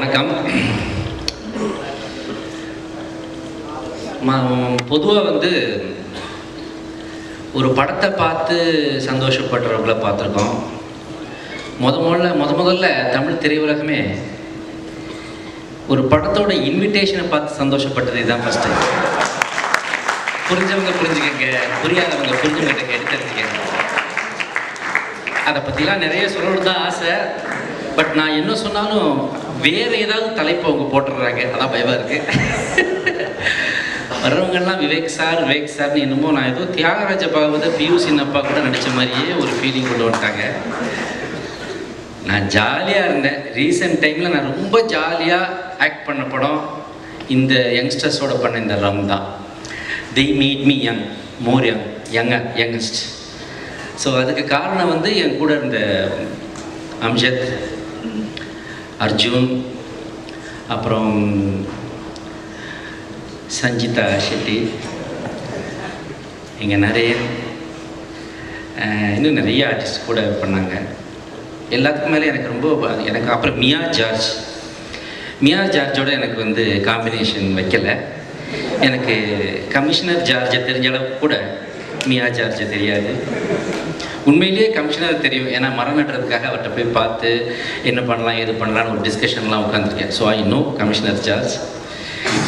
வணக்கம். பொதுவாக ஒரு படத்தை பார்த்து சந்தோஷப்படுறவங்கள பார்த்துருக்கோம். முதல்ல தமிழ் திரையுலகமே ஒரு படத்தோட இன்விடேஷனை பார்த்து சந்தோஷப்பட்டது இதுதான் ஃபஸ்ட்டு. புரிஞ்சவங்க புரிஞ்சுக்கங்க, புரியாதவங்க புரிஞ்சுக்கிட்ட எடுத்துருச்சுக்கங்க. அதை பற்றிலாம் நிறைய சொல்லணும் தான் ஆசை. பட் நான் என்ன சொன்னாலும் வேறு ஏதாவது தலைப்பு அவங்க போட்டுடுறாங்க, அதான் பயமாக இருக்குது. வர்றவங்கெல்லாம் விவேக் சார்னு என்னமோ நான் ஏதோ தியாகராஜ பாகவத பியூசின் அப்பா கூட நடித்த மாதிரியே ஒரு ஃபீலிங் கொண்டு வந்துட்டாங்க. நான் ஜாலியாக இருந்தேன். ரீசெண்ட் டைமில் நான் ரொம்ப ஜாலியாக ஆக்ட் பண்ண படம் இந்த யங்ஸ்டர்ஸோட பண்ண இந்த ரம் தான். they made me young, more youngest. So அதுக்கு காரணம் என் கூட இருந்த அம்ஜத், அர்ஜுன், அப்புறம் சஞ்சிதா ஷெட்டி, இங்கே நரேன், இன்னும் நிறைய ஆர்டிஸ்ட் கூட பண்ணாங்க. எல்லாத்துக்கும் மேலே எனக்கு அப்புறம் மியா ஜார்ஜோட எனக்கு காம்பினேஷன் வைக்கலை. எனக்கு கமிஷனர் ஜார்ஜை தெரிஞ்ச அளவுக்கு கூட மியா ஜார்ஜை தெரியாது. உண்மையிலேயே கமிஷனர் தெரியும், ஏன்னா மரம் நடுறதுக்காக அவர்கிட்ட போய் பார்த்து என்ன பண்ணலாம் ஏது பண்ணலான்னு ஒரு டிஸ்கஷன்லாம் உட்காந்துருக்கேன். So I know commissioner George.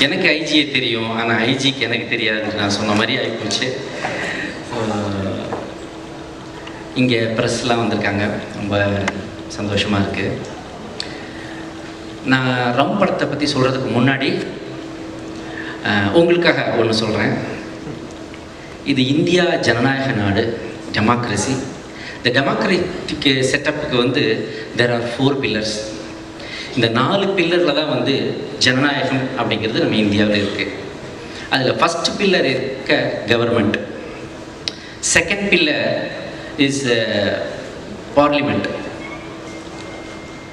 எனக்கு ஐஜியை தெரியும், ஆனால் ஐஜிக்கு எனக்கு தெரியாது. நான் சொன்ன மாதிரி ஆகிப்போச்சு. இங்கே ப்ரெஸ்லாம் வந்திருக்காங்க, ரொம்ப சந்தோஷமாக இருக்குது. நான் ரம் படத்தை பற்றி சொல்கிறதுக்கு முன்னாடி உங்களுக்காக ஒன்று சொல்கிறேன். இது இந்தியா ஜனநாயக நாடு, டெமோக்ரஸி. இந்த டெமோக்ரட்டிக் செட்டப்புக்கு there are 4 pillars. இந்த 4 பில்லரில் தான் ஜனநாயகம் அப்படிங்கிறது நம்ம இந்தியாவில் இருக்குது. அதில் ஃபஸ்ட் பில்லர் இருக்க government, second pillar is parliament,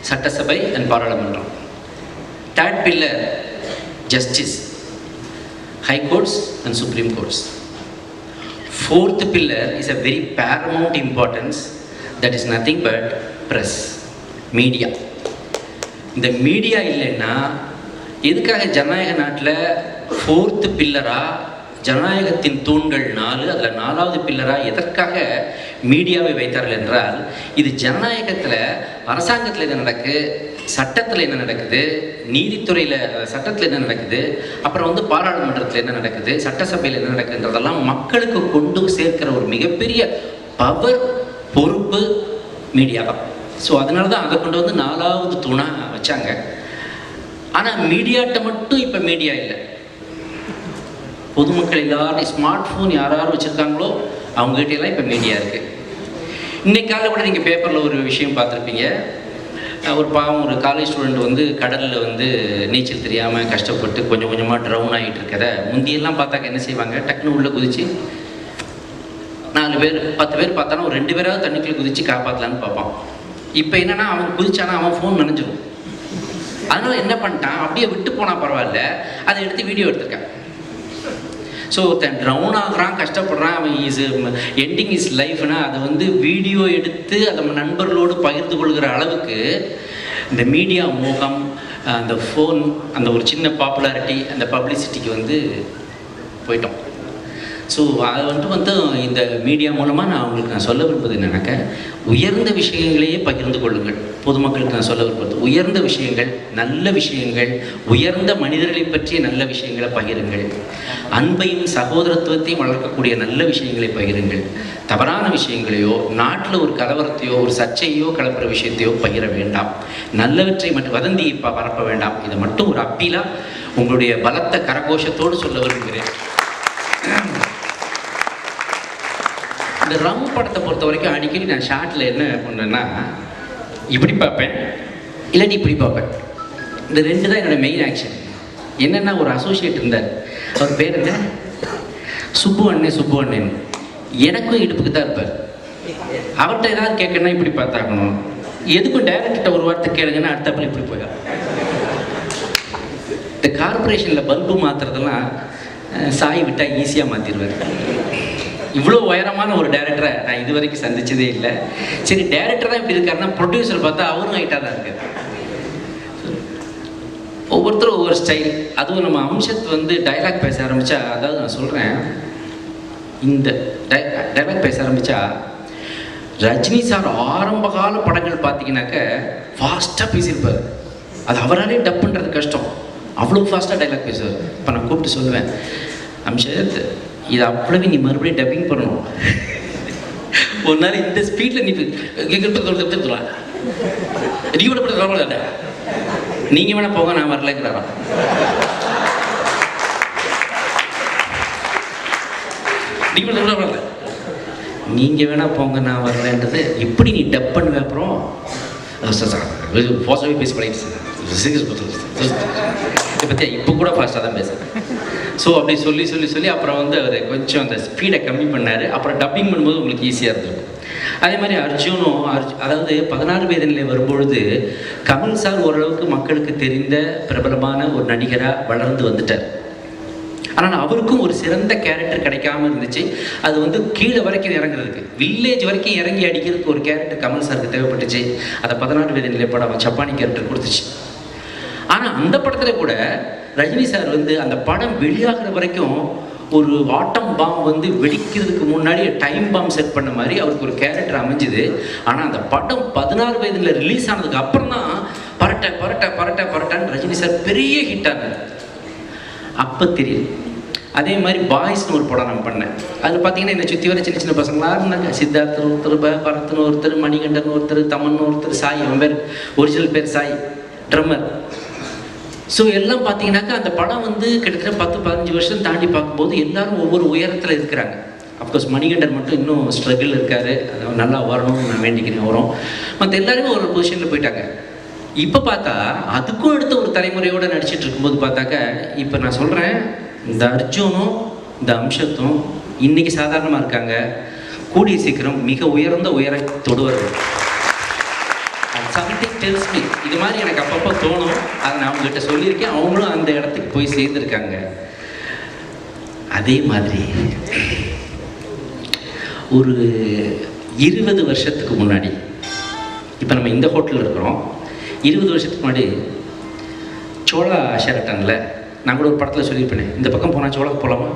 சட்டசபை அண்ட் பாராளுமன்றம். Third pillar justice, high courts and supreme courts. Fourth pillar is a very paramount importance, that is nothing but press, media. இந்த மீடியா இல்லைன்னா எதுக்காக ஜனநாயக நாட்டில் 4th பில்லராக ஜனநாயகத்தின் தூண்கள் 4, அதில் 4வது பில்லராக எதற்காக மீடியாவை வைத்தார்கள் என்றால், இது ஜனநாயகத்தில் அரசாங்கத்தில் என்ன நடக்குது, சட்டத்தில் என்ன நடக்குது, நீதித்துறையில் சட்டத்தில் என்ன நடக்குது, அப்புறம் பாராளுமன்றத்தில் என்ன நடக்குது, சட்டசபையில் என்ன நடக்குதுன்றதெல்லாம் மக்களுக்கு கொண்டு சேர்க்கிற ஒரு மிகப்பெரிய பவர், பொறுப்பு மீடியா தான். ஸோ அதனால தான் அதை கொண்டு 4வது தூணாக வச்சாங்க. ஆனால் மீடியாட்ட மட்டும் இப்போ மீடியா இல்லை. பொதுமக்கள் எல்லாரும் ஸ்மார்ட் ஃபோன் யார் வச்சுருக்காங்களோ அவங்ககிட்டலாம் இப்போ மீடியா இருக்குது. இன்றைக்கு காலையில் கூட நீங்கள் பேப்பரில் ஒரு விஷயம் பார்த்துருப்பீங்க. ஒரு பாவம் ஒரு காலேஜ் ஸ்டூடெண்ட் கடலில் நீச்சல் தெரியாமல் கஷ்டப்பட்டு கொஞ்சம் கொஞ்சமாக ட்ரவுன் ஆகிட்டு இருக்கிற முந்தியெல்லாம் பார்த்தாக்க என்ன செய்வாங்க, டக்குன்னு உள்ளே குதித்து 4 பேர் 10 பேர் பார்த்தாலும் ஒரு 2 பேராவது தண்ணிக்குள்ளே குதித்து காப்பாற்றலான்னு பார்ப்பான். இப்போ என்னென்னா அவன் குதிச்சானா அவன் ஃபோன் நினைஞ்சிடும். அதனால் என்ன பண்ணிட்டான், அப்படியே விட்டு போனால் பரவாயில்ல, அதை எடுத்து வீடியோ எடுத்திருக்கான். ஸோ ட்ரவுன் ஆகிறான், கஷ்டப்படுறான், அவன் எண்டிங் இஸ் லைஃப்னா அதை வீடியோ எடுத்து அதை நண்பர்களோடு பகிர்ந்து கொள்கிற அளவுக்கு இந்த மீடியா மோகம், அந்த ஃபோன், அந்த ஒரு சின்ன பாப்புலாரிட்டி, அந்த பப்ளிசிட்டிக்கு போயிட்டோம். ஸோ அது இந்த மீடியா மூலமாக நான் சொல்ல விரும்புவது என்னன்னாக்க, உயர்ந்த விஷயங்களையே பகிர்ந்து கொள்ளுங்கள். பொதுமக்களுக்கு நான் சொல்ல விரும்புவது உயர்ந்த விஷயங்கள், நல்ல விஷயங்கள், உயர்ந்த மனிதர்களை பற்றிய நல்ல விஷயங்களை பகிருங்கள். அன்பையும் சகோதரத்துவத்தையும் வளர்க்கக்கூடிய நல்ல விஷயங்களை பகிருங்கள். தவறான விஷயங்களையோ, நாட்டில் ஒரு கலவரத்தையோ ஒரு சர்ச்சையோ கலப்புற விஷயத்தையோ பகிர வேண்டாம். நல்லவற்றை மட்டும் வதந்தியை பரப்ப வேண்டாம். இதை மட்டும் ஒரு அப்பீலாக உங்களுடைய பலத்த கரகோஷத்தோடு சொல்ல விரும்புகிறேன். இந்த ரம் படத்தை பொறுத்த வரைக்கும் அடிக்கடி நான் ஷார்ட்டில் என்ன பண்ணேன்னா, இப்படி பார்ப்பேன், இல்லாட்டி இப்படி பார்ப்பேன். இந்த 2 தான் என்னோடய மெயின் ஆக்ஷன். என்னென்னா, ஒரு அசோசியேட் இருந்தார், அவர் பேர் என்ன, சுப்பு அண்ணன். எனக்கும் இடுப்புக்கு தான் இருப்பார். அவர்கிட்ட ஏதாவது கேட்கணுன்னா இப்படி பார்த்தாக்கணும், எதுக்கும் டைரக்டர்கிட்ட ஒரு வார்த்தை கேளுங்கன்னா அடுத்தப்பல இப்படி போய். இந்த கார்பரேஷனில் பல்பு மாற்றுறதெல்லாம் சாய் விட்டால் ஈஸியாக மாற்றிடுவார். இவ்வளோ உயரமான ஒரு டைரக்டரை நான் இது வரைக்கும் சந்தித்ததே இல்லை. சரி, டைரக்டர் தான் இப்படி இருக்காருன்னா ப்ரொடியூசர் பார்த்தா அவரும் ஹைட்டாக தான் இருக்கார். ஒவ்வொருத்தரும் ஒவ்வொரு ஸ்டைல். அதுவும் நம்ம அம்சத்து வந்து டைலாக் பேச ஆரம்பித்தா, அதாவது நான் சொல்கிறேன், இந்த டைலாக் பேச ஆரம்பித்தா ரஜினி சார் ஆரம்ப கால படங்கள் பார்த்தீங்கன்னாக்க ஃபாஸ்ட்டாக பேசியிருப்பார். அது அவராலே டப் பண்ணுறது கஷ்டம், அவ்வளோ ஃபாஸ்ட்டாக டைலாக் பேசுவார். இப்போ நான் கூப்பிட்டு சொல்லுவேன், அம்ஷத் இது அவ்வளவு நீ மறுபடியும் டப்பிங் பண்ணணும், ஒரு நாள் இந்த ஸ்பீடில் நீ கேட்கலாம், நீங்கள் வேணா போங்க நான் வரலங்கிறாராம். நீங்கள் வேணா போங்க நான் வரலன்றது எப்படி நீ டப் பண்ணுவேன்? அப்புறம் ஃபாஸ்ட்டாகவே பேசி பழகிடுச்சு இதை பற்றி இப்போ கூட ஃபாஸ்ட்டாக தான் பேசுகிறேன். ஸோ அப்படி சொல்லி சொல்லி சொல்லி அப்புறம் வந்து அவர் கொஞ்சம் அந்த ஸ்பீடை கம்மி பண்ணார். அப்புறம் டப்பிங் பண்ணும்போது உங்களுக்கு ஈஸியாக இருந்திருக்கும். அதே மாதிரி அர்ஜுனும் அதாவது 16 வயதில் வரும்பொழுது கமல் சார் ஓரளவுக்கு மக்களுக்கு தெரிந்த பிரபலமான ஒரு நடிகராக வளர்ந்து வந்துட்டார். ஆனால் அவருக்கும் ஒரு சிறந்த கேரக்டர் கிடைக்காம இருந்துச்சு. அது வந்து கீழே வரைக்கும் இறங்குறதுக்கு, வில்லேஜ் வரைக்கும் இறங்கி அடிக்கிறதுக்கு ஒரு கேரக்டர் கமல் சாருக்கு தேவைப்பட்டுச்சு. அதை 16 வயதில் படம் சப்பானி கேரக்டர் கொடுத்துச்சு. ஆனால் அந்த படத்தில் கூட ரஜினி சார் வந்து அந்த படம் வெளியாகிற வரைக்கும் ஒரு ஆட்டம் பாம் வந்து வெடிக்கிறதுக்கு முன்னாடி டைம் பாம் செட் பண்ண மாதிரி அவருக்கு ஒரு கேரக்டர் அமைஞ்சுது. ஆனால் அந்த படம் 16 வயதில் ரிலீஸ் ஆனதுக்கு அப்புறம் தான் பரட்ட பரட்ட பரட்ட பரட்டான்னு ரஜினி சார் பெரிய ஹிட் ஆனார். அப்போ தெரியுது. அதே மாதிரி பாய்ஸ்னு ஒரு படம் நான் பண்ணேன். அதில் பார்த்தீங்கன்னா என்னை சுற்றி வர சின்ன சின்ன பசங்களாக இருந்தாங்க. சித்தார்த்தன் ஒருத்தர், பரத்னு ஒருத்தர், மணிகண்டன் ஒருத்தர், தமன் ஒருத்தர், சாய், அவன் பேர் ஒரிஜினல் பேர் சாய், ட்ரம்மர். ஸோ எல்லாம் பார்த்தீங்கன்னாக்கா அந்த படம் வந்து கிட்டத்தட்ட 10-15 வருஷம் தாண்டி பார்க்கும்போது எல்லாரும் ஒவ்வொரு உயரத்தில் இருக்கிறாங்க. அஃப்கோர்ஸ் மணிகண்டன் மட்டும் இன்னும் ஸ்ட்ரகிள் இருக்கார், அதை நல்லா வரணும்னு நான் வேண்டிக்கிறேன். வரும். மற்ற எல்லாருமே ஒரு பொசிஷனில் போயிட்டாங்க. இப்போ பார்த்தா அதுக்கும் அடுத்த ஒரு தலைமுறையோடு நடிச்சிட்டு இருக்கும்போது பார்த்தாக்க இப்போ நான் சொல்கிறேன், இந்த அர்ஜுனும் இந்த அம்சத்தும் இன்றைக்கி சாதாரணமாக இருக்காங்க. கூடிய சீக்கிரம் மிக உயர்ந்த உயரை தொடுவார்கள். Something டெல்ஸ் me. இது மாதிரி எனக்கு அப்பப்போ தோணும். அதை நான் அவங்ககிட்ட சொல்லியிருக்கேன். அவங்களும் அந்த இடத்துக்கு போய் சேர்ந்துருக்காங்க. அதே மாதிரி ஒரு 20 வருஷத்துக்கு முன்னாடி, இப்போ நம்ம இந்த ஹோட்டலில் இருக்கிறோம், 20 வருஷத்துக்கு முன்னாடி சோழா ஷெரட்டனில் நான் கூட ஒரு படத்தில் சொல்லியிருப்பேனே, இந்த பக்கம் போனால் சோழாக்கு போகலாமா?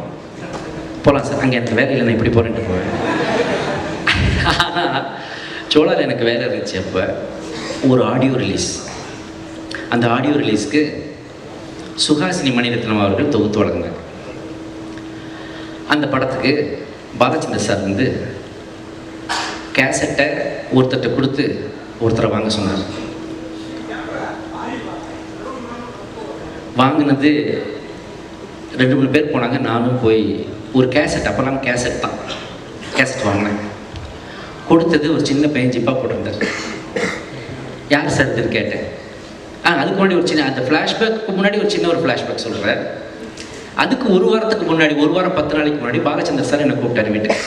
போகலாம் சார், அங்கே எனக்கு வேலை இல்லை, நான் இப்படி போகிறேன்ட்டு போவேன். ஆனால் சோழாவில் எனக்கு வேலை இருந்துச்சு. அப்போ ஒரு ஆடியோ ரிலீஸ். அந்த ஆடியோ ரிலீஸ்க்கு சுஹாசினி மணிரத்னம் அவர்கள் தொகுத்து வழங்கினாங்க. அந்த படத்துக்கு பாலச்சந்திர சார் வந்து கேசட்டை ஒருத்தர்கிட்ட கொடுத்து ஒருத்தரை வாங்க சொன்னார். வாங்கினது 2-3 பேர் போனாங்க. நானும் போய் ஒரு கேசட், அப்போல்லாம் கேசட் தான், கேசட் வாங்கினேன். கொடுத்தது ஒரு சின்ன பையன் ஜிப்பாக போட்டிருந்தார். யார் சார் இதுன்னு கேட்டேன். அதுக்கு முன்னாடி ஒரு சின்ன, அந்த ஃப்ளாஷ்பேக்கு முன்னாடி ஒரு சின்ன ஒரு ஃப்ளாஷ்பேக் சொல்கிறேன். அதுக்கு ஒரு வாரத்துக்கு முன்னாடி, ஒரு வாரம் 10 நாளைக்கு முன்னாடி பாலச்சந்தர் சார் என்னை கூப்பிட்டாரு வீட்டுக்கு.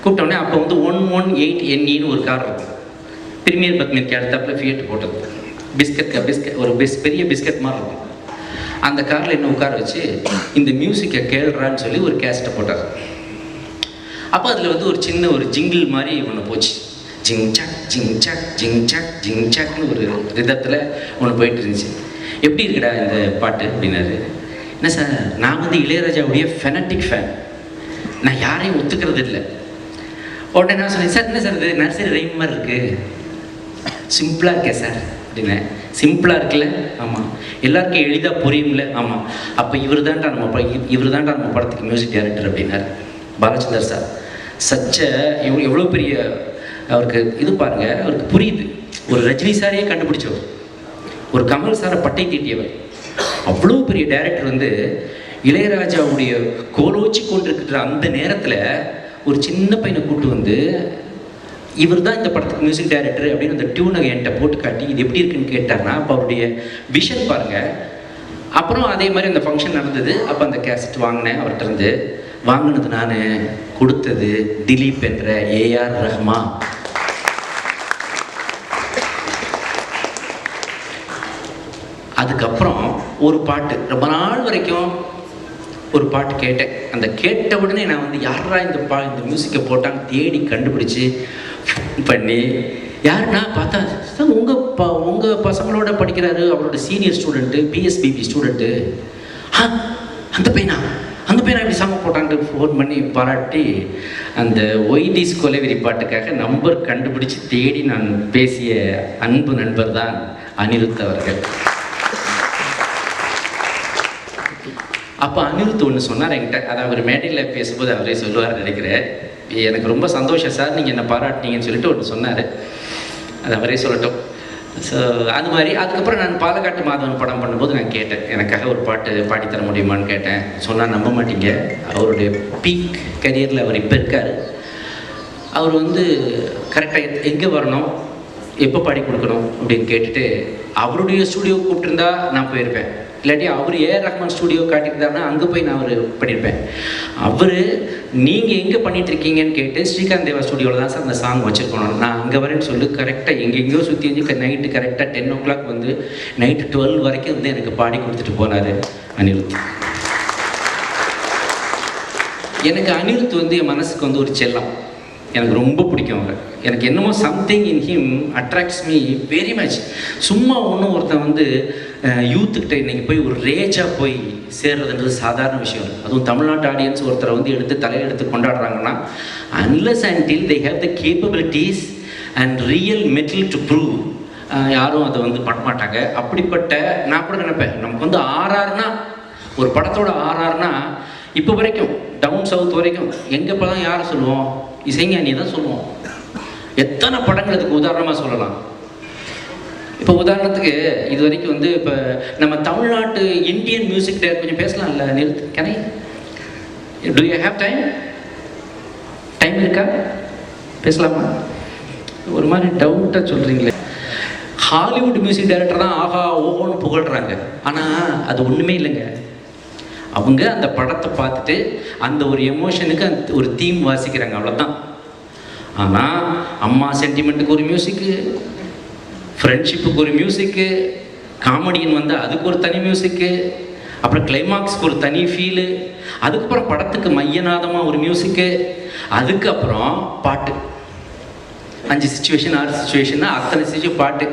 கூப்பிட்டோடனே அப்போ வந்து 118NE ஒரு கார் இருக்கும், பிரீமியர் பத்மிற்கு அடுத்தாப்புல ஃபியட் போட்டது, பிஸ்கட் ஒரு பெரிய பிஸ்கட் மாதிரி இருக்கும். அந்த காரில் என்ன உட்கார வச்சு இந்த மியூசிக்கை கேள்றான்னு சொல்லி ஒரு கேசட்டை போட்டார். அப்போ அதில் வந்து ஒரு சின்ன ஒரு ஜிங்கிள் மாதிரி ஒன்று போச்சு. ஜிங் சாக் ஜிங் சாக் ஜிங் சாக் ஜிங் சாக்னு ஒரு ரிதத்தில் ஒன்று போயிட்டு இருந்துச்சு. எப்படி இருக்குடா இந்த பாட்டு அப்படின்னாரு. என்ன சார், நான் வந்து இளையராஜாவுடைய ஃபெனட்டிக் ஃபேன், நான் யாரையும் ஒத்துக்கிறது இல்லை. உடனே நான் சொன்னேன், சார் என்ன சார் இது நர்சரி ரைம் மாதிரி இருக்குது, சிம்பிளாக இருக்கே சார் அப்படின்னேன். சிம்பிளாக இருக்குல்ல? ஆமாம். எல்லாருக்கும் எளிதாக புரியும்ல? ஆமாம். அப்போ இவர் தான்டா நம்ம படத்துக்கு மியூசிக் டைரக்டர் அப்படின்னாரு பாலச்சந்தர் சார். எவ்வளோ பெரிய அவருக்கு இது பாருங்கள், அவருக்கு புரியுது. ஒரு ரஜினி சாரையே கண்டுபிடிச்சவர், ஒரு கமல் சாரை பட்டை தீட்டியவர், அவ்வளோ பெரிய டைரக்டர் வந்து இளையராஜாவுடைய கோலோச்சி கொண்டிருக்கிற அந்த நேரத்தில் ஒரு சின்ன பையனை கூப்பிட்டு வந்து இவர் தான் இந்த படத்துக்கு மியூசிக் டைரக்டர் அப்படின்னு அந்த டியூனை என்கிட்ட போட்டு காட்டி இது எப்படி இருக்குன்னு கேட்டார்னா, அப்போ அவருடைய விஷன் பாருங்கள். அப்புறம் அதே மாதிரி அந்த ஃபங்க்ஷன் நடந்தது. அப்போ அந்த கேசட் வாங்கினேன் அவர்கிட்ட இருந்து. வாங்கினது நான், கொடுத்தது திலீப் என்ற AR ரஹ்மான். அதுக்கப்புறம் ஒரு பாட்டு ரொம்ப நாள் வரைக்கும் ஒரு பாட்டு கேட்டேன். அந்த கேட்ட உடனே நான் வந்து யாரா இந்த மியூசிக்கை போட்டாங்க தேடி கண்டுபிடிச்சி பண்ணி, யாருன்னா பார்த்தா உங்கள் உங்கள் பசங்களோட படிக்கிறாரு, அவரோட சீனியர் ஸ்டூடெண்ட்டு, பிஎஸ்பிபி ஸ்டூடெண்ட்டு. அந்த பையனா இப்படி சாம போட்டான்ட்டு ஃபோன் பண்ணி பாராட்டி அந்த ஒய்டிஸ் கொலைவெறி பாட்டுக்காக நம்பர் கண்டுபிடிச்சி தேடி நான் பேசிய அன்பு நண்பர் தான் அனிருத் அவர்கள். அப்போ அனிருத் ஒன்று சொன்னார் என்கிட்ட, அதை அவர் மேடையில் பேசும்போது அவரே சொல்லுவார் நினைக்கிறேன். எனக்கு ரொம்ப சந்தோஷம் சார் நீங்கள் என்னை பாராட்டினீங்கன்னு சொல்லிட்டு ஒன்று சொன்னார், அது அவரே சொல்லட்டும். ஸோ அது மாதிரி அதுக்கப்புறம் நான் பாலக்காட்டு மாதவன் படம் பண்ணும்போது நான் கேட்டேன், எனக்காக ஒரு பாட்டு பாடித்தர முடியுமான்னு கேட்டேன். சொன்னால் நம்ப மாட்டீங்க, அவருடைய பீக் கரியரில் அவர் இப்போ இருக்கார். அவர் வந்து கரெக்டாக எங்கே வரணும், எப்போ பாடி கொடுக்கணும் அப்படின்னு கேட்டுட்டு அவருடைய ஸ்டூடியோ கூப்பிட்டுருந்தா நான் போயிருப்பேன். இல்லாட்டி அவர் ஏஆர் ரஹ்மான் ஸ்டூடியோ காட்டியிருந்தாருன்னா அங்கே போய் நான் அவர் பண்ணியிருப்பேன். அவர் நீங்கள் எங்கே பண்ணிகிட்ருக்கீங்கன்னு கேட்டு ஸ்ரீகாந்த் தேவா ஸ்டூடியோவில் தான் சார் அந்த சாங் வச்சுருக்கணும், நான் அங்கே வரேன்னு சொல்லி கரெக்டாக எங்கெங்கேயோ சுற்றி நைட்டு கரெக்டாக 10 o'clock வந்து நைட்டு 12 வரைக்கும் வந்து எனக்கு பாடி கொடுத்துட்டு போனார் அனிருத். எனக்கு அனிருத் வந்து என் மனசுக்கு வந்து ஒரு செல்லம், எனக்கு ரொம்ப பிடிக்கும் அவர். எனக்கு என்னமோ something in him attracts me very much. சும்மா ஒன்றும் ஒருத்தன் வந்து யூத்துக்கிட்ட இன்றைக்கி போய் ஒரு ரேஜாக போய் சேர்றதுன்றது சாதாரண விஷயம் இல்லை. அதுவும் தமிழ்நாட்டு ஆடியன்ஸ் ஒருத்தரை வந்து எடுத்து தலையெடுத்து கொண்டாடுறாங்கன்னா unless and till they have the capabilities and real mettle to prove, யாரும் அதை வந்து பண்ண மாட்டாங்க. அப்படிப்பட்ட நான் கூட நினைப்பேன், நமக்கு வந்து ஆர்ஆர்னா ஒரு படத்தோட ஆர்ஆர்னா இப்போ வரைக்கும் டவுன் சவுத் வரைக்கும் எங்கே இப்போ தான் யாரை சொல்லுவோம், இசைஞானியை தான் சொல்லுவோம். எத்தனை படங்கள் அதுக்கு உதாரணமாக சொல்லலாம். இப்போ உதாரணத்துக்கு இது வரைக்கும் வந்து இப்போ நம்ம தமிழ்நாட்டு இந்தியன் மியூசிக் டைரக்டர் கொஞ்சம் பேசலாம்ல நிறுத்து, can I to you have time இருக்கா, பேசலாமா? ஒரு மாதிரி டவுட்டாக சொல்கிறீங்களே. ஹாலிவுட் மியூசிக் டைரக்டர் தான் ஆஹா ஓஹோன்னு புகழ்கிறாங்க, ஆனால் அது ஒன்றுமே இல்லைங்க. அவங்க அந்த படத்தை பார்த்துட்டு அந்த ஒரு எமோஷனுக்கு அந்த ஒரு தீம் வாசிக்கிறாங்க, அவ்வளோதான். ஆனால் அம்மா சென்டிமெண்ட்டுக்கு ஒரு மியூசிக்கு, ஃப்ரெண்ட்ஷிப்புக்கு ஒரு மியூசிக்கு, காமெடியன் வந்து அதுக்கு ஒரு தனி மியூசிக்கு, அப்புறம் கிளைமாக்ஸ்க்கு ஒரு தனி ஃபீலு, அதுக்கப்புறம் படத்துக்கு மையநாதமாக ஒரு மியூசிக்கு, அதுக்கப்புறம் பாட்டு 5 சிச்சுவேஷன் 6 சிச்சுவேஷன்னா அத்தனை சிச்சுவேஷன் பாட்டு.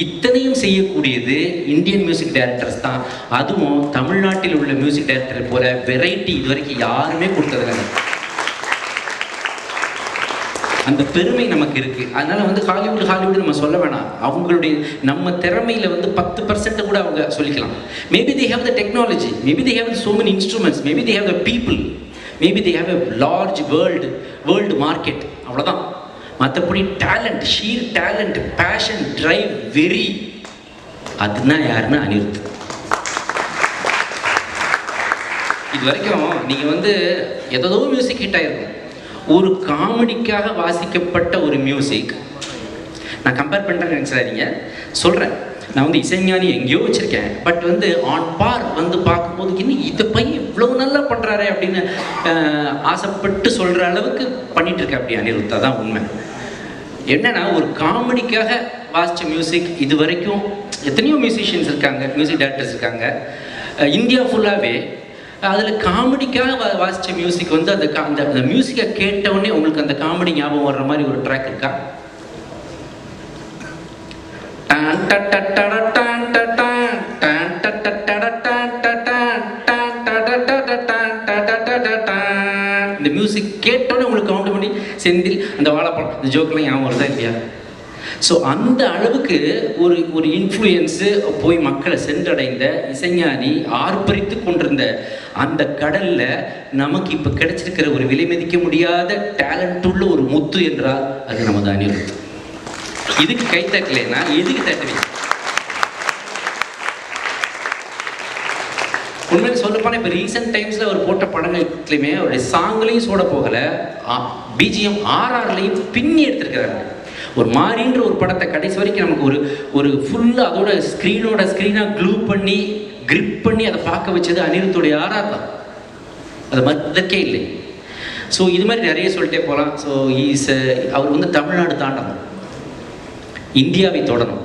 இத்தனையும் செய்யக்கூடியது இந்தியன் மியூசிக் டைரக்டர்ஸ் தான். அதுவும் தமிழ்நாட்டில் உள்ள மியூசிக் டைரக்டர் போல வெரைட்டி இது வரைக்கும் யாருமே கொடுத்ததில்லைங்க. அந்த பெருமை நமக்கு இருக்குது. அதனால் வந்து ஹாலிவுட் நம்ம சொல்ல வேணாம், அவங்களுடைய நம்ம திறமையில் வந்து 10% கூட அவங்க சொல்லிக்கலாம். Maybe they have the technology, maybe they have so many instruments, maybe they have the people, maybe they have a large world market, அவ்வளோதான். மற்றபடி talent, sheer talent, fashion, drive, வெறி, அதுனா யாருன்னா அனிருத். இது வரைக்கும் நீங்கள் வந்து ஏதோ மியூசிக் ஹிட் ஆகிருக்கும், ஒரு காமெடிக்காக வாசிக்கப்பட்ட ஒரு மியூசிக். நான் கம்பேர் பண்ணுறேன்னு நினச்சாதீங்க, சொல்கிறேன். நான் வந்து இசைஞானி எங்கேயோ வச்சுருக்கேன், பட் வந்து ஆன் பார் வந்து பார்க்கும்போது இன்னும் இந்த பையன் இவ்வளோ நல்லா பண்ணுறாரு அப்படின்னு ஆசைப்பட்டு சொல்கிற அளவுக்கு பண்ணிகிட்ருக்கேன் அப்படி அனிருத்தா தான் உண்மை. என்னென்னா ஒரு காமெடிக்காக வாசித்த மியூசிக் இது வரைக்கும் எத்தனையோ மியூசிஷியன்ஸ் இருக்காங்க, மியூசிக் டைரக்டர்ஸ் இருக்காங்க இந்தியா ஃபுல்லாகவே. அதில் காமெடிக்காக வாசித்த மியூசிக் வந்து அந்த மியூசிக்கை கேட்டவுடனே உங்களுக்கு அந்த காமெடி ஞாபகம் வர்ற மாதிரி ஒரு ட்ராக் இருக்கா? இந்த மியூசிக் கேட்டோன்னே உங்களுக்கு கவுண்ட் பண்ணி செந்தில் அந்த வாழைப்பழம் இந்த ஜோக்கெல்லாம் ஞாபகம் வருதா இல்லையா? ஸோ அந்த அளவுக்கு ஒரு இன்ஃப்ளூயன்ஸு போய் மக்களை சென்றடைந்த இசைஞானி ஆர்ப்பரித்து கொண்டிருந்த அந்த கடலில் நமக்கு இப்போ கிடைச்சிருக்கிற ஒரு விலை மதிக்க முடியாத டேலண்ட் உள்ள ஒரு முத்து என்றால் அது நமது அனிருத். இதுக்கு கை தட்டலைன்னா எதுக்கு தட்டுவீங்க? உண்மையில சொல்லப்போனால் இப்போ ரீசெண்ட் டைம்ஸில் அவர் போட்ட படங்கள்லையுமே அவருடைய சாங்லையும் சோட போகலை, பிஜிஎம் ஆர்ஆர்லையும் பின்னி எடுத்திருக்கிறாங்க. ஒரு மாறின்ற ஒரு படத்தை கடைசி வரைக்கும் நமக்கு ஒரு ஃபுல்லாக அதோட ஸ்க்ரீனாக க்ளூ பண்ணி கிரிப் பண்ணி அதை பார்க்க வச்சது அனிருத்துடைய ஆர்ஆர் தான், அது மற்றக்கே இல்லை. ஸோ இது மாதிரி நிறைய சொல்லிட்டே போகலாம். ஸோ அவர் வந்து தமிழ்நாடு தாண்டணும், இந்தியாவை தொடரும்,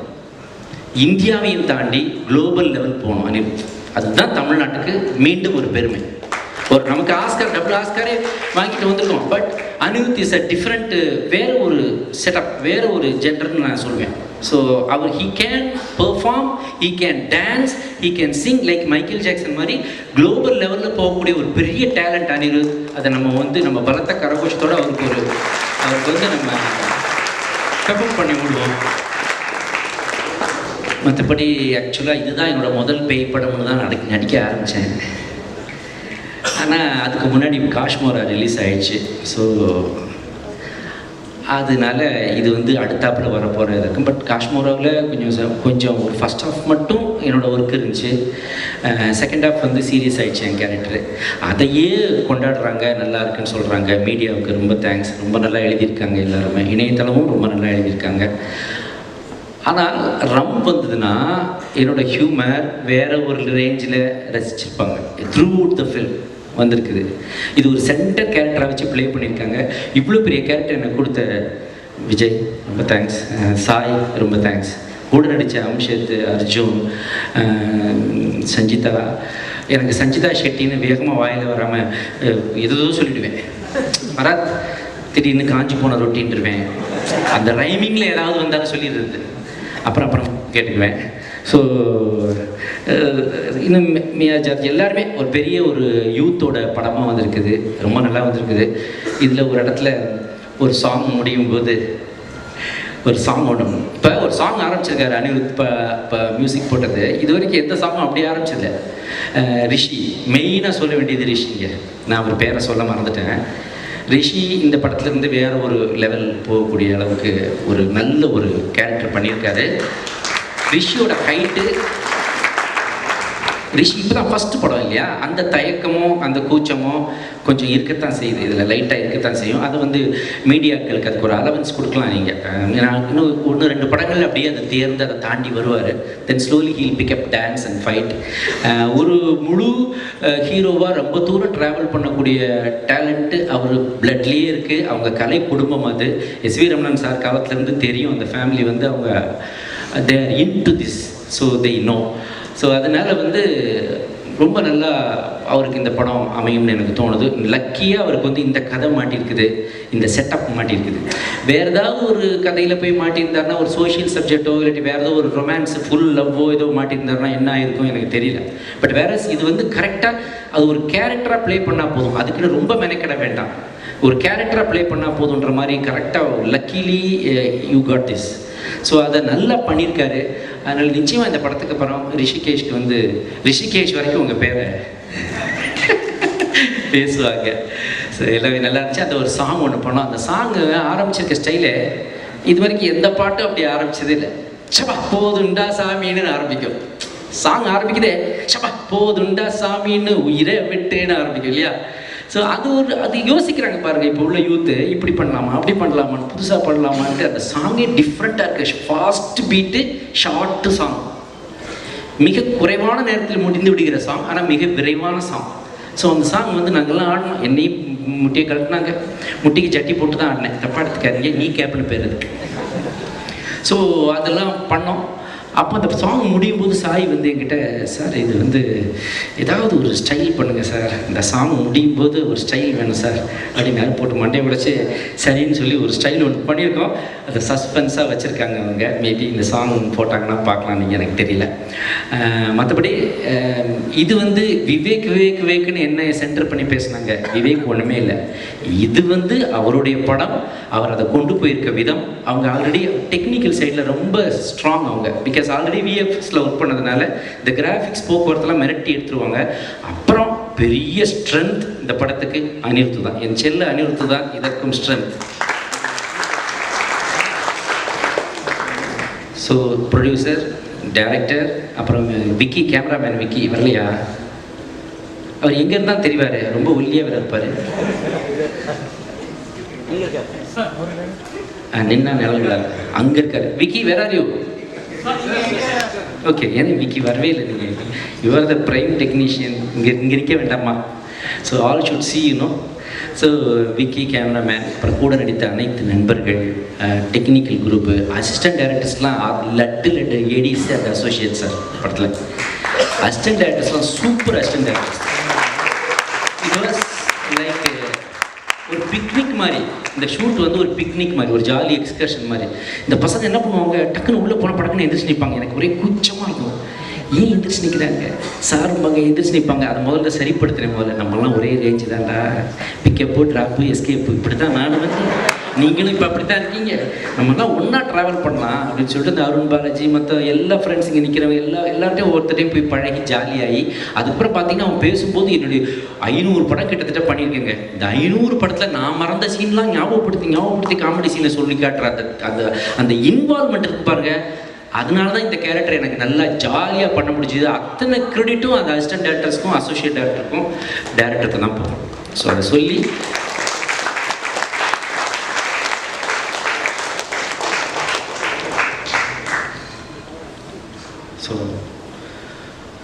இந்தியாவையும் தாண்டி குளோபல் லெவல் போகணும் அனிருத். அதுதான் தமிழ்நாட்டுக்கு மீண்டும் ஒரு பெருமை. நமக்கு அவருக்கு ஆஸ்கார் டபுள் ஆஸ்காரே வாங்கிட்டு வந்திருக்கோம். But Anirudh is a different, வேறு ஒரு செட்டப், வேறு ஒரு ஜென்டர்னு நான் சொல்வேன். ஸோ அவர் he can perform, he can dance, he can sing like Michael Jackson மாதிரி குளோபல் லெவலில் போகக்கூடிய ஒரு பெரிய டேலண்ட் அனிருத். அதை நம்ம பலத்த கரகோஷத்தோடு அவருக்கு நம்ம பெர்ஃபார்ம் பண்ணி விடுவோம். மற்றபடி ஆக்சுவலாக இதுதான் என்னோடய முதல் பேய் படம்னு தான் நடிக்க ஆரம்பித்தேன். ஆனால் அதுக்கு முன்னாடி காஷ்மோரா ரிலீஸ் ஆகிடுச்சு. ஸோ அதனால இது அடுத்தாப்பில் வரப்போகிறது இருக்கும். பட் காஷ்மோராவில் கொஞ்சம் ஒரு ஃபஸ்ட் ஹாஃப் மட்டும் என்னோடய ஒர்க் இருந்துச்சு. செகண்ட் ஹாஃப் சீரியஸ் ஆகிடுச்சு என் கேரக்டரு. அதையே கொண்டாடுறாங்க, நல்லா இருக்குன்னு சொல்கிறாங்க. மீடியாவுக்கு ரொம்ப தேங்க்ஸ். ரொம்ப நல்லா எழுதியிருக்காங்க எல்லாருமே, இணையதளமும் ரொம்ப நல்லா எழுதியிருக்காங்க. ஆனால் ரம் வந்ததுன்னா என்னோடய ஹியூமர் வேறு ஒரு ரேஞ்சில் ரசிச்சிருப்பாங்க. த்ரூ அவுட் த ஃபில்ம் வந்திருக்குது. இது ஒரு சென்டர் கேரக்டரை வச்சு ப்ளே பண்ணியிருக்காங்க. இவ்வளோ பெரிய கேரக்டர் எனக்கு கொடுத்த விஜய் ரொம்ப தேங்க்ஸ், சாய் ரொம்ப தேங்க்ஸ், கூட நடித்த அம்ஷத், அர்ஜுன், சஞ்சிதா. எனக்கு சஞ்சிதா ஷெட்டின்னு வேகமாக வாயில் வராமல் எதோ சொல்லிவிடுவேன். வராது, திடீர்னு காஞ்சி போன ரொட்டின்ட்டுருவேன். அந்த ரைமிங்கில் ஏதாவது வந்தாலும் சொல்லிடுறது, அப்புறம் கேட்டுக்குவேன். ஸோ இன்னும் மியா ஜார்ஜ் எல்லாருமே ஒரு பெரிய ஒரு யூத்தோட படமாக வந்திருக்குது, ரொம்ப நல்லா வந்திருக்குது. இதில் ஒரு இடத்துல ஒரு சாங் முடியும் போது ஒரு சாங் ஓடும். இப்போ ஒரு சாங் ஆரம்பிச்சிருக்காரு அனிருத். இப்போ மியூசிக் போட்டது இது வரைக்கும் எந்த சாங்கும் அப்படியே ஆரம்பிச்சதில்ல. ரிஷி மெயினாக சொல்ல வேண்டியது ரிஷிங்க. நான் அவர் பேரை சொல்ல மறந்துட்டேன். ரிஷி இந்த படத்துலேருந்து வேறு ஒரு லெவல் போகக்கூடிய அளவுக்கு ஒரு நல்ல ஒரு கேரக்டர் பண்ணியிருக்காரு. ரிஷியோட ஹைட்டு, ரிஷி இப்போ தான் ஃபஸ்ட்டு படம் இல்லையா, அந்த தயக்கமோ அந்த கூச்சமோ கொஞ்சம் இருக்கத்தான் செய்யுது, இதில் லைட்டாக இருக்கத்தான் செய்யும். அது மீடியாக்களுக்கு அதுக்கு ஒரு அலவன்ஸ் கொடுக்கலாம். நீங்கள் இன்னும் 1-2 படங்கள் அப்படியே அதை தேர்ந்து அதை தாண்டி வருவார். Then slowly he'll pick up dance and fight. ஒரு முழு ஹீரோவாக ரொம்ப தூரம் ட்ராவல் பண்ணக்கூடிய டேலண்ட்டு அவர் பிளட்லேயே இருக்குது. அவங்க கலை குடும்பம் அது. எஸ்வி ரமணன் சார் காலத்துலேருந்து தெரியும். அந்த ஃபேமிலி அவங்க they are into this, so they know. So அதனால் ரொம்ப நல்லா அவருக்கு இந்த படம் அமையும்னு எனக்கு தோணுது. லக்கியாக அவருக்கு இந்த கதை மாட்டியிருக்குது, இந்த செட்டப் மாட்டியிருக்குது. வேறு ஏதாவது ஒரு கதையில் போய் மாட்டியிருந்தாருன்னா, ஒரு சோஷியல் சப்ஜெக்டோ இல்லாட்டி வேறு ஏதோ ஒரு ரொமான்ஸ் ஃபுல் லவ்வோ ஏதோ மாட்டியிருந்தாருன்னா என்ன ஆயிருக்கும் எனக்கு தெரியல. பட் வேற இது கரெக்டாக அது ஒரு கேரக்டராக ப்ளே பண்ணால் போதும். அதுக்குன்னு ரொம்ப மெனக்கிட வேண்டாம். ஒரு கேரக்டராக ப்ளே பண்ணால் போதுன்ற மாதிரி கரெக்டாக luckily you got this. So அதை நல்லா பண்ணியிருக்காரு. அதனால் நிச்சயமாக இந்த படத்துக்கு அப்புறம் ரிஷிகேஷ்க்கு ரிஷிகேஷ் வரைக்கும் உங்கள் பேரை பேசுவாங்க. ஸோ எல்லாமே நல்லா இருந்துச்சு. அந்த ஒரு சாங் ஒன்று பண்ணோம். அந்த சாங்கு ஆரம்பிச்சிருக்க ஸ்டைலே இது வரைக்கும் எந்த பாட்டும் அப்படி ஆரம்பிச்சதே இல்லை. சபா போதுண்டா சாமின்னு ஆரம்பிக்கும். சாங் ஆரம்பிக்குதே சபா போதுண்டா சாமின்னு உயிரை விட்டுன்னு ஆரம்பிக்கும் இல்லையா. ஸோ அது யோசிக்கிறாங்க பாருங்கள். இப்போ உள்ள யூத்து இப்படி பண்ணலாமா, அப்படி பண்ணலாமான்னு, புதுசாக பண்ணலாமான்ட்டு அந்த சாங்கே டிஃப்ரெண்ட்டாக இருக்குது. ஃபாஸ்ட் பீட்டு, ஷார்ட்டு சாங், மிக குறைவான நேரத்தில் முடிந்து விடுகிற சாங், ஆனால் மிக விரைவான சாங். ஸோ அந்த சாங் நாங்கள்லாம் ஆடணும். என்னையும் முட்டியை கழட்டினாங்க, முட்டிக்கு ஜட்டி போட்டு தான் ஆடினேன். தப்பாக எடுத்துக்காதீங்க, நீ கேப்னு பேர் இருக்கு. ஸோ அதெல்லாம் பண்ணோம். அப்போ அந்த சாங் முடியும் போது சாய் என்கிட்ட, சார் இது ஏதாவது ஒரு ஸ்டைல் பண்ணுங்கள் சார், இந்த சாங் முடியும் போது ஒரு ஸ்டைல் வேணும் சார் அப்படின்னு போட்டு மண்டையை உடைச்சி சரின்னு சொல்லி ஒரு ஸ்டைல் ஒன்று பண்ணியிருக்கோம். அதை சஸ்பென்ஸாக வச்சுருக்காங்க அவங்க. மேபி இந்த சாங் போட்டாங்கன்னா பார்க்கலாம், நீங்கள் எனக்கு தெரியல. மற்றபடி இது விவேக்குன்னு என்ன சென்டர் பண்ணி பேசுனாங்க. விவேக் ஒன்றுமே இல்லை. இது அவருடைய படம். அவர் அதை கொண்டு போயிருக்க விதம், அவங்க ஆல்ரெடி டெக்னிக்கல் சைடில் ரொம்ப ஸ்ட்ராங். அவங்க பிகாஸ் ஆல்ரெடி விஎஃப்எக்ஸில் ஒர்க் பண்ணதுனால இந்த கிராஃபிக்ஸ் போக்குவரத்தெல்லாம் மிரட்டி எடுத்துருவாங்க. அப்புறம் பெரிய ஸ்ட்ரென்த் இந்த படத்துக்கு அனிருத்து தான். என் செல்ல அனிருத்து தான் இதற்கும் ஸ்ட்ரென்த். ஸோ ப்ரொடியூசர், டைரக்டர், அப்புறம் விக்கி, கேமராமேன் விக்கி வரலையா? அவர் எங்கே இருந்தால் தெரிவார், ரொம்ப ஒல்லியாக வேறு இருப்பார். நின்னா நிலங்களா அங்கே இருக்கார் Vicky. Where are you? Okay, ஏன்னா விக்கி வரவே இல்லை. நீங்கள் you are the prime technician. இங்கே இருக்க வேண்டாமா? So all should see you know. So Vicky cameraman, அப்புறம் கூட நடித்த அனைத்து நண்பர்கள், டெக்னிக்கல் குரூப்பு, அசிஸ்டன்ட் டைரக்டர்ஸ்லாம் லட்டு ஏடிஸ் அண்ட் அசோசியேட் சார் படத்தில். அசிஸ்டன்ட் டைரக்டர்ஸ்லாம் சூப்பர் அசிஸ்டன்ட் டைரக்டர்ஸ். ஒரு பிக்னிக் மாதிரி. இந்த ஷூட் வந்து ஒரு பிக்னிக் மாதிரி, ஒரு ஜாலி எக்ஸ்கர்ஷன் மாதிரி. இந்த பசங்க என்ன பண்ணுவாங்க, டக்குன்னு உள்ளே போன படக்குன்னு எந்திரிச்சு நிற்பாங்க. எனக்கு ஒரே கூச்சமாக இருக்கும், ஏன் எந்திரிச்சு நிற்கிறாங்க சாரும்பாங்க, எந்திரிச்சு நிற்பாங்க. அதை முதல்ல சரிப்படுத்துகிறேன். முதல்ல நம்மளாம் ஒரே ரேஞ்சு தான்டா, பிக்கப்பு ட்ராப்பு எஸ்கேப்பு, இப்படி தான் நான் வந்து, நீங்களும் இப்போ அப்படி தான் இருக்கீங்க, நம்மளாம் ஒன்றா ட்ராவல் பண்ணலாம் அப்படின்னு சொல்லிட்டு இந்த அருண் பாலாஜி மற்ற எல்லா ஃப்ரெண்ட்ஸ் இங்கே நிற்கிறவங்க எல்லார்ட்டையும் ஒவ்வொருத்தரையும் போய் பழகி ஜாலியாகி, அதுக்கப்புறம் பார்த்தீங்கன்னா அவன் பேசும்போது என்னுடைய 500 படம் கிட்டத்தட்ட பண்ணியிருக்கேங்க. இந்த 500 படத்தில் நான் மறந்த சீன்லாம் ஞாபகப்படுத்தி காமெடி சீனை சொல்லி காட்டுற அந்த அந்த இன்வால்மெண்ட் இருக்கு பாருங்க. அதனால தான் இந்த கேரக்டர் எனக்கு நல்லா ஜாலியாக பண்ண முடிஞ்சுது. அத்தனை கிரெடிட்டும் அந்த அசிஸ்டன்ட் டேரக்டர்ஸ்க்கும் அசோசியேட் டேரக்டருக்கு தான் போகும். ஸோ அதை சொல்லி ஸோ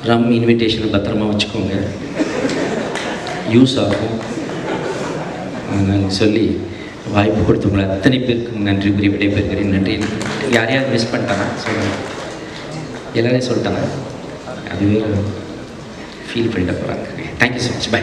ரம் இன்விடேஷனை பத்திரமா வச்சுக்கோங்க, யூஸ் ஆகும் சொல்லி வாய்ப்பு கொடுத்தவங்களை அத்தனை பேருக்கும் நன்றி கூறி விடைபெறுகிறேன். நன்றி. யாரையாவது மிஸ் பண்ணிட்டாங்க சொல்லுங்கள், எல்லாரையும் சொல்லிட்டாங்க, அதுவே ஃபீல் பண்ணிட்டு போகிறாங்க. Thank you so much, by.